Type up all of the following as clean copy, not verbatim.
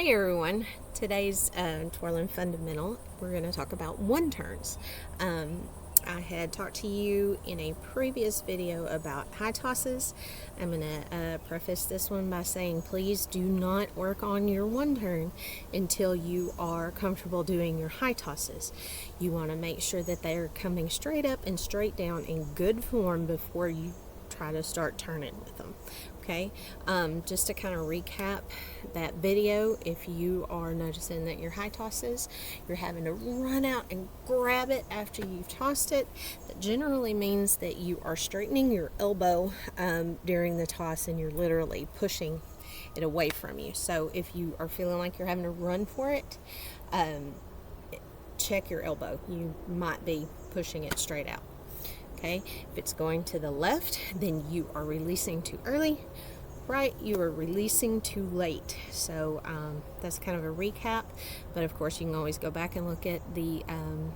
Hey everyone, today's Twirling Fundamental, we're going to talk one one-turns. I had talked to you in a previous video about high tosses. I'm going to preface this one by saying please do not work on your one-turn until you are comfortable doing your high tosses. You want to make sure that they're coming straight up and straight down in good form before you try to start turning with them. Okay, just to kind of recap that video, if you are noticing that your high tosses, you're having to run out and grab it after you've tossed it, that generally means that you are straightening your elbow during the toss and you're literally pushing it away from you. So if you are feeling like you're having to run for it, check your elbow. You might be pushing it straight out. Okay, if it's going to the left, then you are releasing too early. Right, you are releasing too late. So that's kind of a recap. But of course, you can always go back and look at the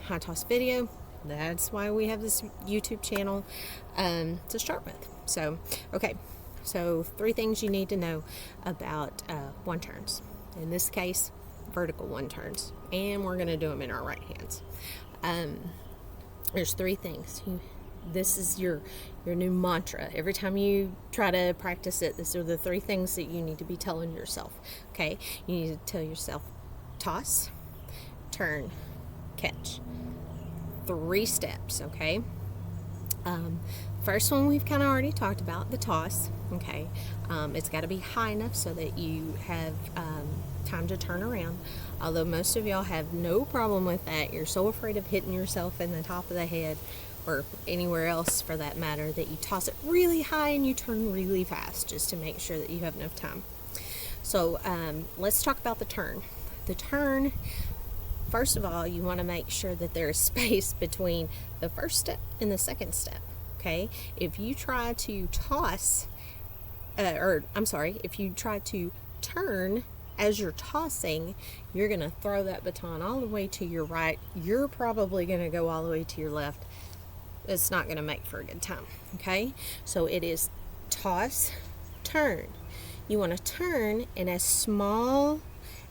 high toss video. That's why we have this YouTube channel to start with. So, okay, so 3 things you need to know about one turns. In this case, vertical one turns, and we're going to do them in our right hands. There's 3 things. This is your new mantra. Every time you try to practice it, these are the 3 things that you need to be telling yourself. Okay, you need to tell yourself toss, turn, catch. 3 steps. Okay. First one we've kind of already talked about, the toss. Okay, it's got to be high enough so that you have time to turn around. Although most of y'all have no problem with that, you're so afraid of hitting yourself in the top of the head or anywhere else for that matter that you toss it really high and you turn really fast just to make sure that you have enough time. So let's talk about the turn. The turn, first of all, you want to make sure that there is space between the first step and the second step. Okay, if you try to toss, if you try to turn as you're tossing, you're going to throw that baton all the way to your right. You're probably going to go all the way to your left. It's not going to make for a good time. Okay, so it is toss, turn. You want to turn in a small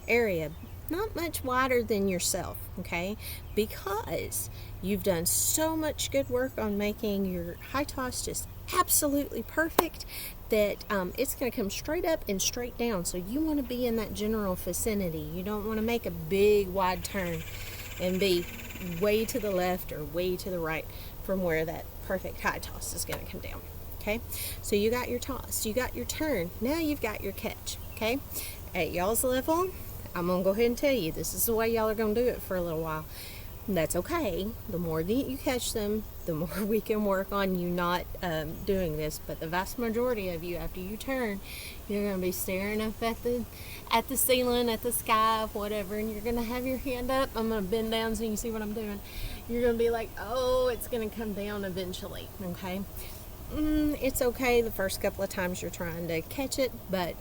area, not much wider than yourself, okay, because you've done so much good work on making your high toss just absolutely perfect that it's going to come straight up and straight down. So you want to be in that general vicinity. You don't want to make a big wide turn and be way to the left or way to the right from where that perfect high toss is going to come down. Okay, so you got your toss, you got your turn, now you've got your catch. Okay, at y'all's level, I'm going to go ahead and tell you, this is the way y'all are going to do it for a little while. That's okay. The more that you catch them, the more we can work on you not doing this. But the vast majority of you, after you turn, you're going to be staring up at the ceiling, at the sky, whatever, and you're going to have your hand up. I'm going to bend down so you can see what I'm doing. You're going to be like, oh, it's going to come down eventually. Okay, it's okay the first couple of times you're trying to catch it, but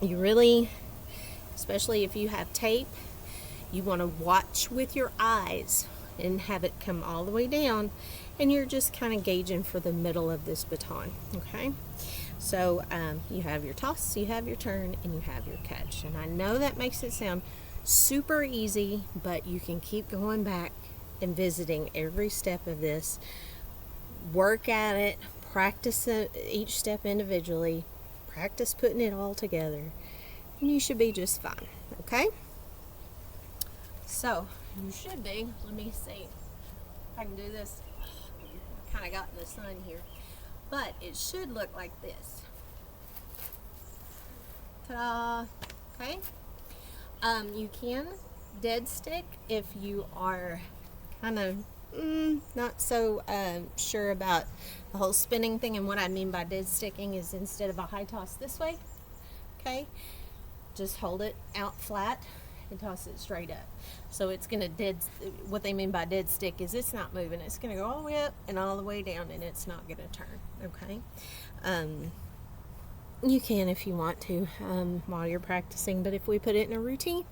you really, especially if you have tape, you want to watch with your eyes and have it come all the way down, and you're just kind of gauging for the middle of this baton. Okay, so you have your toss, you have your turn, and you have your catch. And I know that makes it sound super easy, but you can keep going back and visiting every step of this. Work at it, practice each step individually, practice putting it all together, and you should be just fine. Okay, so you should be, let me see if I can do this. Kind of got in the sun here, but it should look like this. Ta-da! Okay, you can dead stick if you are kind of not so sure about the whole spinning thing. And what I mean by dead sticking is instead of a high toss this way, okay, just hold it out flat and toss it straight up. So it's going to what they mean by dead stick is it's not moving. It's going to go all the way up and all the way down, and it's not going to turn. Okay, you can if you want to while you're practicing, but if we put it in a routine,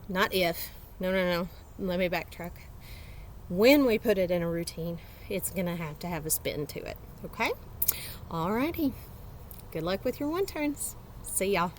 no, let me backtrack. When we put it in a routine, it's going to have a spin to it. Okay, alrighty, good luck with your one turns. See y'all.